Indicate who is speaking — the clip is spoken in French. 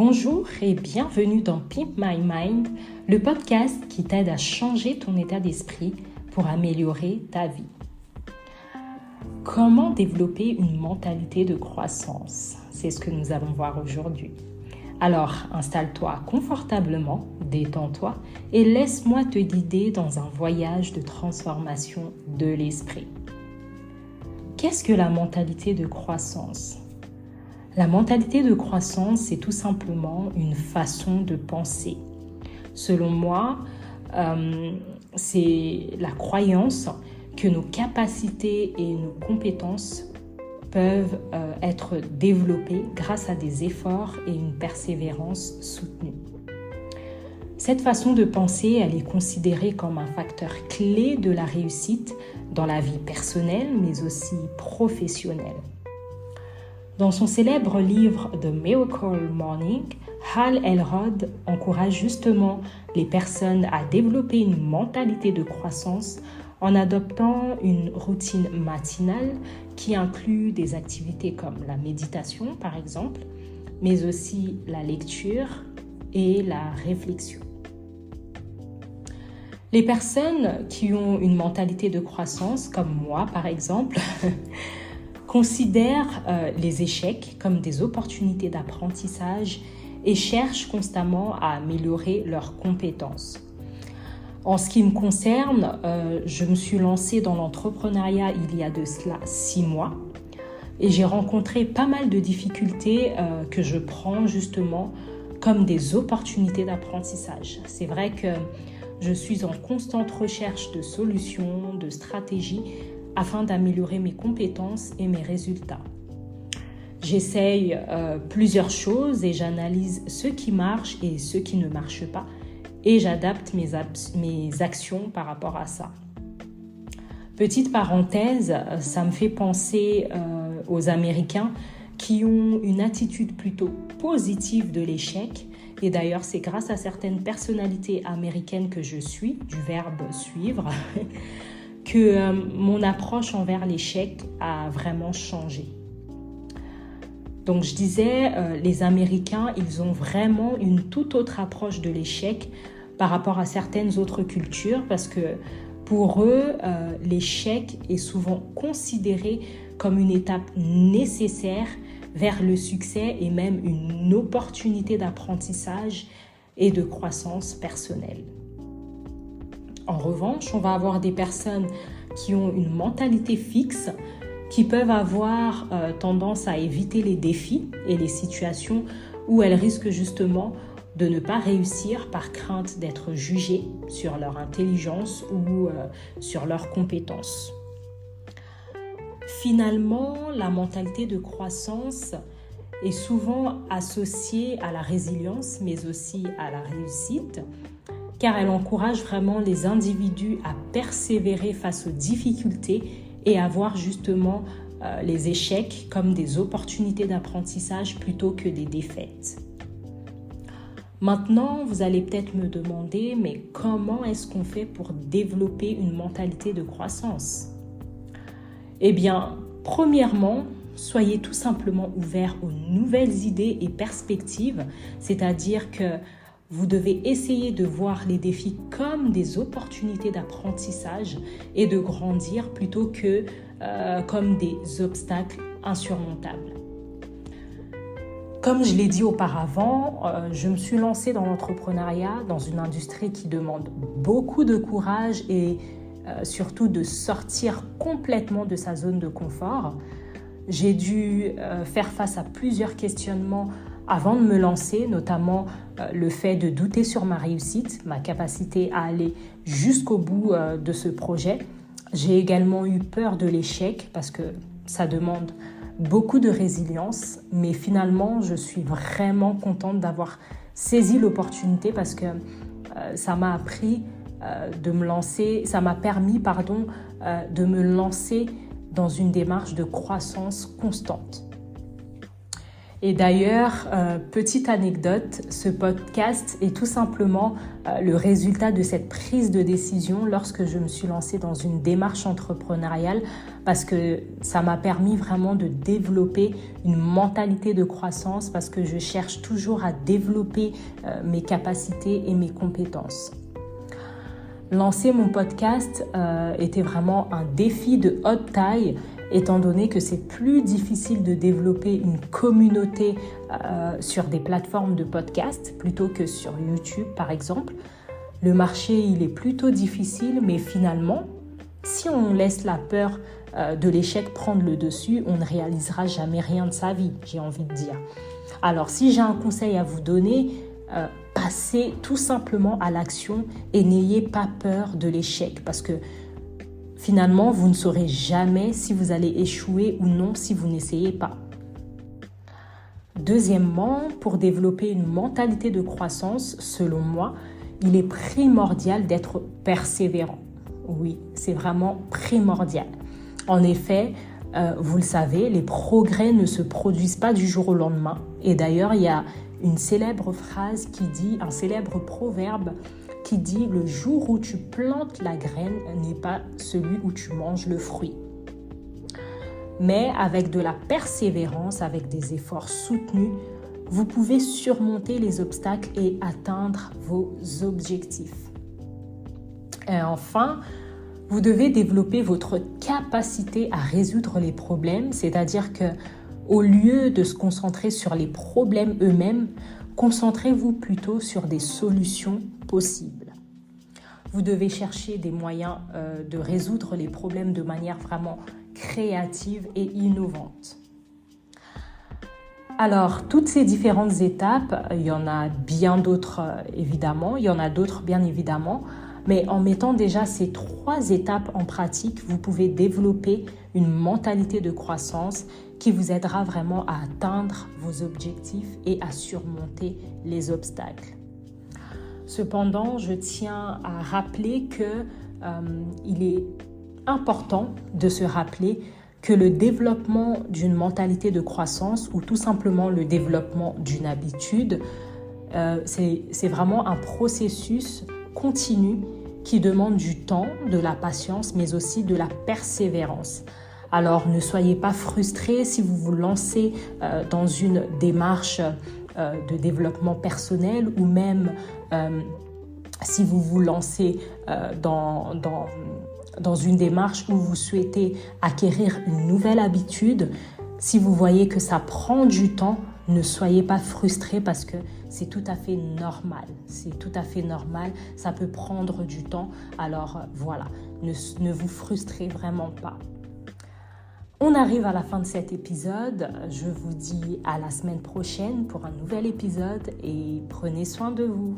Speaker 1: Bonjour et bienvenue dans Pimp My Mind, le podcast qui t'aide à changer ton état d'esprit pour améliorer ta vie. Comment développer une mentalité de croissance? C'est ce que nous allons voir aujourd'hui. Alors, installe-toi confortablement, détends-toi et laisse-moi te guider dans un voyage de transformation de l'esprit. Qu'est-ce que la mentalité de croissance? La mentalité de croissance, c'est tout simplement une façon de penser. Selon moi, c'est la croyance que nos capacités et nos compétences peuvent être développées grâce à des efforts et une persévérance soutenue. Cette façon de penser, elle est considérée comme un facteur clé de la réussite dans la vie personnelle, mais aussi professionnelle. Dans son célèbre livre The Miracle Morning, Hal Elrod encourage justement les personnes à développer une mentalité de croissance en adoptant une routine matinale qui inclut des activités comme la méditation par exemple, mais aussi la lecture et la réflexion. Les personnes qui ont une mentalité de croissance, comme moi par exemple, considèrent les échecs comme des opportunités d'apprentissage et cherchent constamment à améliorer leurs compétences. En ce qui me concerne, je me suis lancée dans l'entrepreneuriat il y a de cela 6 mois et j'ai rencontré pas mal de difficultés que je prends justement comme des opportunités d'apprentissage. C'est vrai que je suis en constante recherche de solutions, de stratégies afin d'améliorer mes compétences et mes résultats. J'essaye plusieurs choses et j'analyse ce qui marche et ce qui ne marche pas et j'adapte mes actions par rapport à ça. Petite parenthèse, ça me fait penser aux Américains qui ont une attitude plutôt positive de l'échec. Et d'ailleurs, c'est grâce à certaines personnalités américaines que je suis, du verbe suivre, que mon approche envers l'échec a vraiment changé. Donc je disais, les Américains, ils ont vraiment une toute autre approche de l'échec par rapport à certaines autres cultures parce que pour eux, l'échec est souvent considéré comme une étape nécessaire vers le succès et même une opportunité d'apprentissage et de croissance personnelle. En revanche, on va avoir des personnes qui ont une mentalité fixe, qui peuvent avoir tendance à éviter les défis et les situations où elles risquent justement de ne pas réussir par crainte d'être jugées sur leur intelligence ou sur leurs compétences. Finalement, la mentalité de croissance est souvent associée à la résilience, mais aussi à la réussite, car elle encourage vraiment les individus à persévérer face aux difficultés et à voir justement les échecs comme des opportunités d'apprentissage plutôt que des défaites. Maintenant, vous allez peut-être me demander, mais comment est-ce qu'on fait pour développer une mentalité de croissance? Eh bien, premièrement, soyez tout simplement ouverts aux nouvelles idées et perspectives, c'est-à-dire que vous devez essayer de voir les défis comme des opportunités d'apprentissage et de grandir plutôt que comme des obstacles insurmontables. Comme je l'ai dit auparavant, je me suis lancée dans l'entrepreneuriat, dans une industrie qui demande beaucoup de courage et surtout de sortir complètement de sa zone de confort. J'ai dû faire face à plusieurs questionnements avant de me lancer, notamment le fait de douter sur ma réussite, ma capacité à aller jusqu'au bout de ce projet. J'ai également eu peur de l'échec parce que ça demande beaucoup de résilience, mais finalement, je suis vraiment contente d'avoir saisi l'opportunité parce que ça m'a appris de me lancer, ça m'a permis, de me lancer dans une démarche de croissance constante. Et d'ailleurs, petite anecdote, ce podcast est tout simplement le résultat de cette prise de décision lorsque je me suis lancée dans une démarche entrepreneuriale parce que ça m'a permis vraiment de développer une mentalité de croissance parce que je cherche toujours à développer mes capacités et mes compétences. Lancer mon podcast était vraiment un défi de haute taille étant donné que c'est plus difficile de développer une communauté sur des plateformes de podcast plutôt que sur YouTube par exemple. Le marché, il est plutôt difficile, mais finalement, si on laisse la peur de l'échec prendre le dessus, on ne réalisera jamais rien de sa vie, j'ai envie de dire. Alors, si j'ai un conseil à vous donner, passez tout simplement à l'action et n'ayez pas peur de l'échec parce que finalement, vous ne saurez jamais si vous allez échouer ou non si vous n'essayez pas. Deuxièmement, pour développer une mentalité de croissance, selon moi, il est primordial d'être persévérant. Oui, c'est vraiment primordial. En effet, vous le savez, les progrès ne se produisent pas du jour au lendemain. Et d'ailleurs, il y a une célèbre phrase qui dit, un célèbre proverbe qui dit « Le jour où tu plantes la graine n'est pas celui où tu manges le fruit ». Mais avec de la persévérance, avec des efforts soutenus, vous pouvez surmonter les obstacles et atteindre vos objectifs. Et enfin, vous devez développer votre capacité à résoudre les problèmes, c'est-à-dire que au lieu de se concentrer sur les problèmes eux-mêmes, concentrez-vous plutôt sur des solutions possibles. Vous devez chercher des moyens de résoudre les problèmes de manière vraiment créative et innovante. Alors, toutes ces différentes étapes, il y en a bien d'autres évidemment, mais en mettant déjà ces 3 étapes en pratique, vous pouvez développer une mentalité de croissance qui vous aidera vraiment à atteindre vos objectifs et à surmonter les obstacles. Cependant, je tiens à rappeler qu'il est important de se rappeler que le développement d'une mentalité de croissance ou tout simplement le développement d'une habitude, c'est vraiment un processus continu qui demande du temps, de la patience, mais aussi de la persévérance. Alors, ne soyez pas frustrés si vous vous lancez dans une démarche de développement personnel ou même si vous vous lancez dans une démarche où vous souhaitez acquérir une nouvelle habitude. Si vous voyez que ça prend du temps, ne soyez pas frustrés parce que c'est tout à fait normal. C'est tout à fait normal, ça peut prendre du temps. Alors voilà, ne vous frustrez vraiment pas. On arrive à la fin de cet épisode. Je vous dis à la semaine prochaine pour un nouvel épisode et prenez soin de vous.